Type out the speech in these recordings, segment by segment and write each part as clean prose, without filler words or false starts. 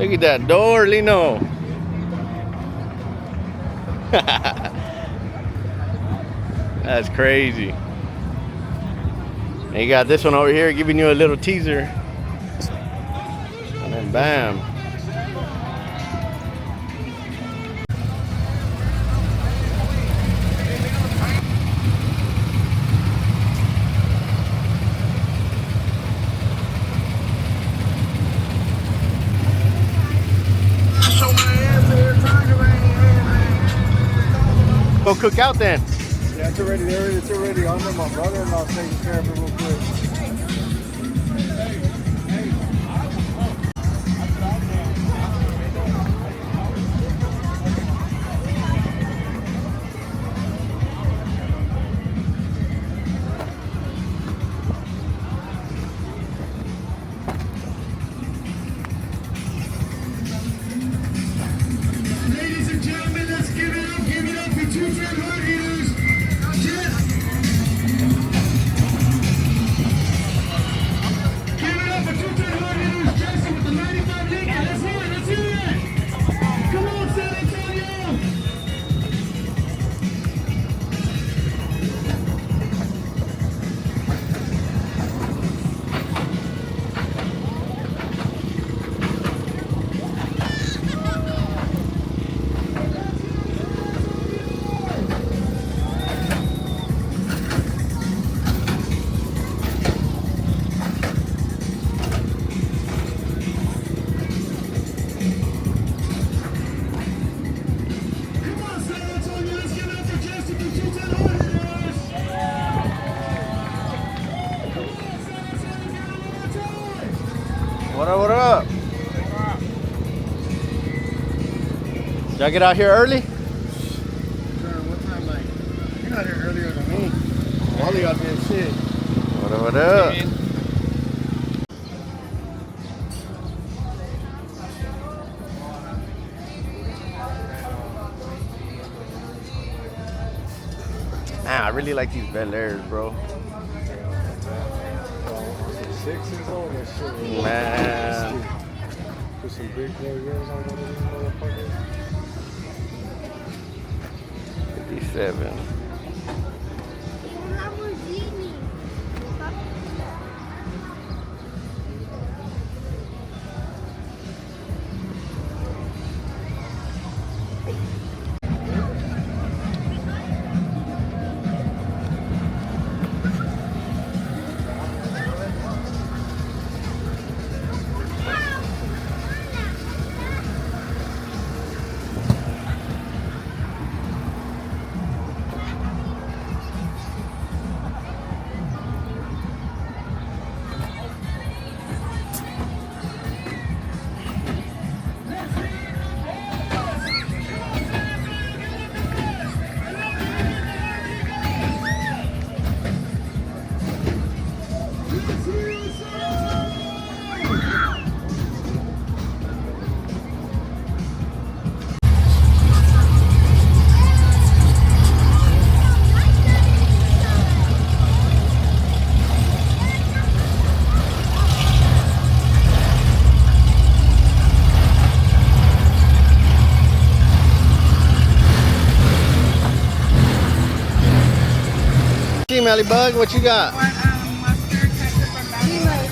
Look at that door, Lino. That's crazy. And you got this one over here giving you a little teaser. And then bam. Go cook out then. Yeah, it's already there. It's already on there. My brother-in-law's taking care of it real quick. Ladies and gentlemen, let's give it up for 2 Red Hard Hitters. Give it up for 2 Red Hard Hitters, Jesse with the 95 Lincoln. Let's hear it, let's hear it. Come on, San Antonio. Come on, San Antonio, let's give it up for Jesse with 2 Red Hard Hitters. Come on, San Antonio, get it one more time. What up, what up? Y'all get out here early? What time, like? You're not here earlier than me. All of y'all did shit. What up, what up? Man, I really like these Bel Airs, bro. Sixes on that shit. Man. Put some big players on one of these motherfuckers. 57. Hey, Melly Bug, what you got? Mustard, ketchup, and mayonnaise.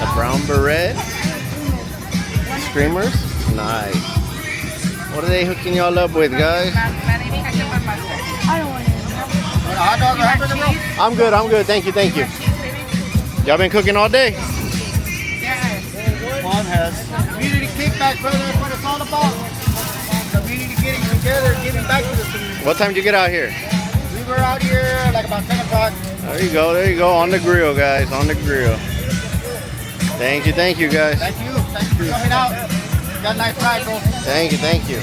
A brown beret? Streamers? Nice. What are they hooking y'all up with, guys? Mayonnaise, ketchup, and mustard. I don't want it. Hot dog or hamburger, bro? I'm good, thank you, thank you. Y'all been cooking all day? Yes. Juan has. Community kickback, brother. That's what it's all about. Community getting together, giving back to the community. What time did you get out here? We were out here like about 10 o'clock. There you go, on the grill, guys, on the grill. Thank you, guys. Thank you for coming out. Got a nice ride, bro. Thank you.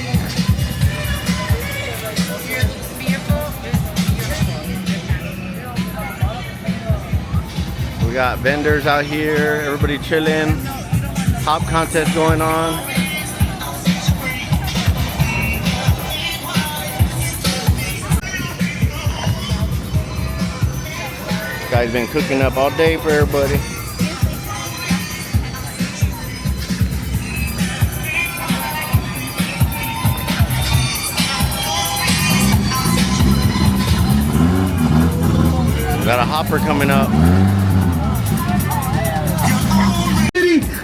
We got vendors out here, everybody chilling. Hop contest going on. Guy's been cooking up all day for everybody. Got a hopper coming up.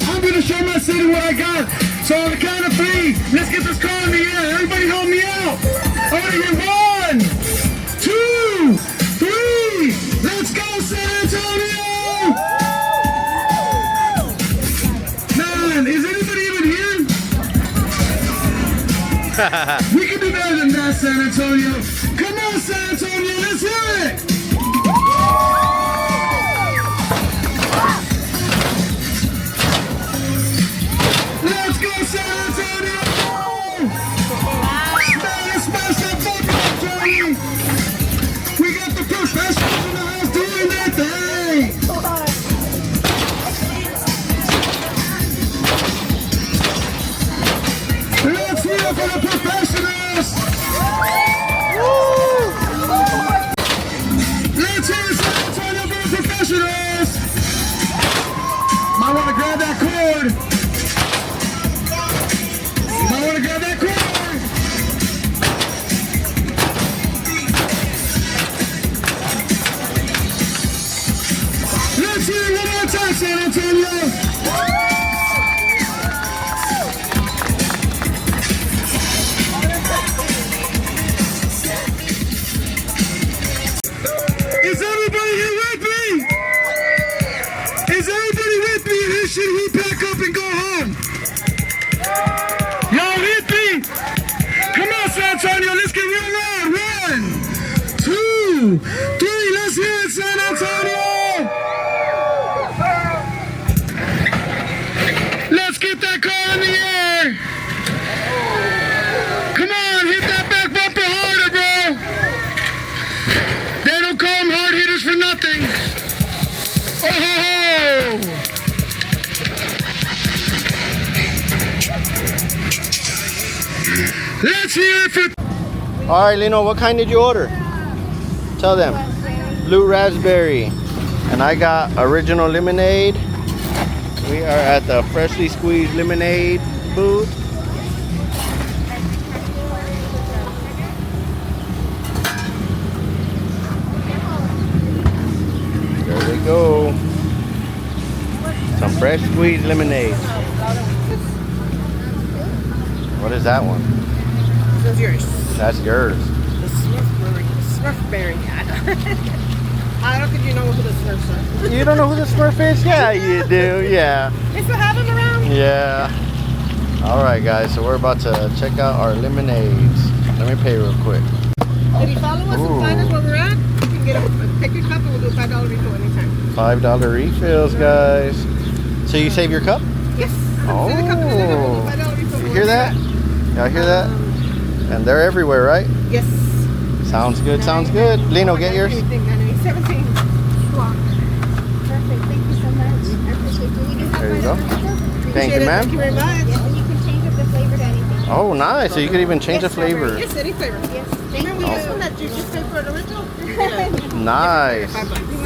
I'm gonna show my city what I got. So on the count of 3, let's get this car in the air. Everybody help me out. I wanna hear 1, 2, 3. Let's go, San Antonio! Man, is anybody even here? We can do better than that, San Antonio. Come on, San Antonio, let's hear it! Let's go, San Antonio! Man, let's smash that fucking up, Johnny! We got the professionals in the house doing their thing! Let's hear it for the professionals! Let's hear it, San Antonio, for the professionals! Might want to grab that cord. Might want to grab that cord. Let's hear it one more time, San Antonio. Is everybody here with me? Is everybody with me? Or should we pack up and go home? Y'all with me? Come on, San Antonio, let's get real loud. 1, 2, 3, let's hear it, San Antonio! Let's get that car in the air! Come on, hit that back bumper harder, bro! They don't call them hard hitters for nothing. Oh! Let's hear it for... All right, Lino, what kind did you order? Tell them. Blue raspberry. And I got original lemonade. We are at the freshly squeezed lemonade booth. There we go. Some fresh squeezed lemonade. What is that one? Those yours. That's yours. The Smurfberry. I don't think you know who the Smurfs are. You don't know who the Smurf is? Yeah, you do. Yeah. They still have them around? Yeah. All right, guys. So we're about to check out our lemonades. Let me pay real quick. If you follow us and find us where we're at, you can get pick your cup and we'll do a $5 refill anytime. $5 refills, guys. So you save your cup? Yes. Oh. Save the cup and we'll do a $5 refill. You hear that? Y'all hear that? And they're everywhere, right? Yes. Sounds good. Sounds good. Lino, get yours. 17. Perfect. Thank you so much. I appreciate you. We do have There you go. $5 refills. Thank you, Thank you ma'am. very much. Yes, and you can change up the flavor to anything. Oh, nice. So you could even change the flavor. Yes, any flavor. Yes. Thank Remember you. this one that you just paid for an original? Nice.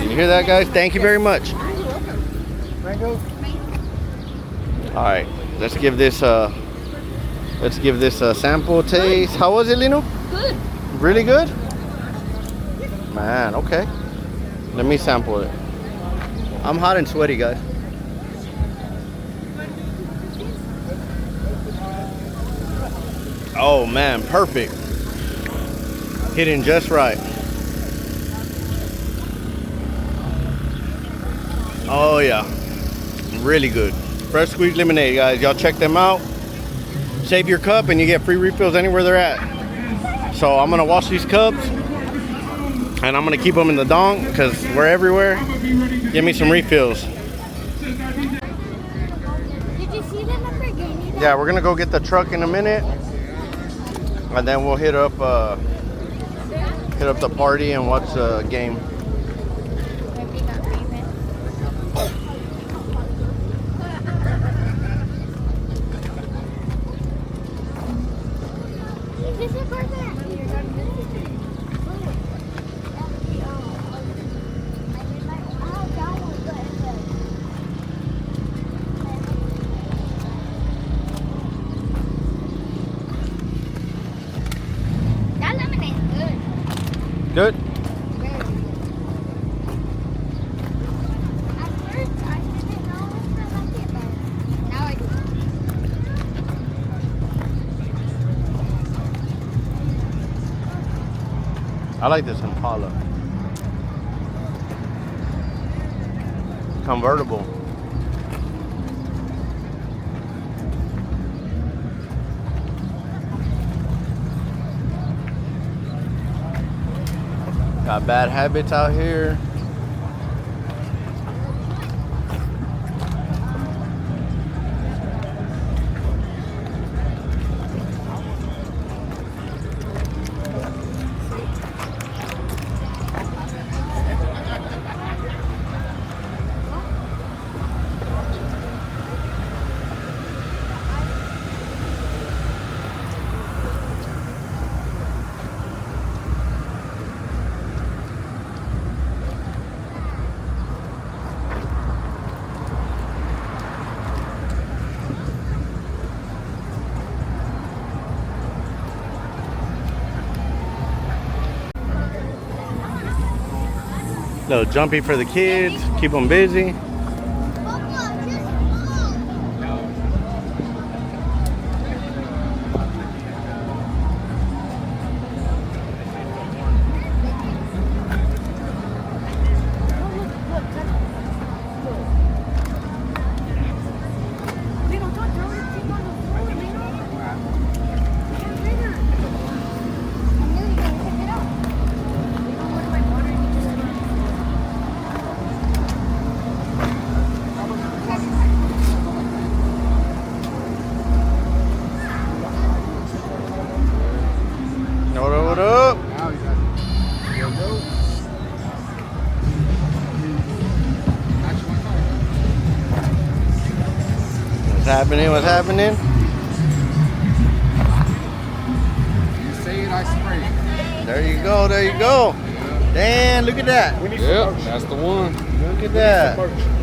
You hear that, guys? Thank you very much. You're welcome. All right. Let's give this a sample taste. How was it, Lino? Good. Really good? Man, okay. Let me sample it. I'm hot and sweaty, guys. Oh man, perfect. Hitting just right. Oh yeah, really good. Fresh squeezed lemonade, guys. Y'all check them out. Save your cup and you get free refills anywhere they're at. So I'm gonna wash these cups and I'm gonna keep them in the donk because we're everywhere. Give me some refills. Did you see the Lamborghini? Yeah, we're gonna go get the truck in a minute, and then we'll hit up the party and watch the game. Maybe not famous. Is this a burger? That lemonade is good. Good. I like this Impala. Convertible. Got bad habits out here. Little jumpy for the kids, keep them busy. What up? Now you got there you go. What's happening? What's happening? You say it, I spray it. There you go. There you go. Dan, look at that. Yep, that's the one. Look at that.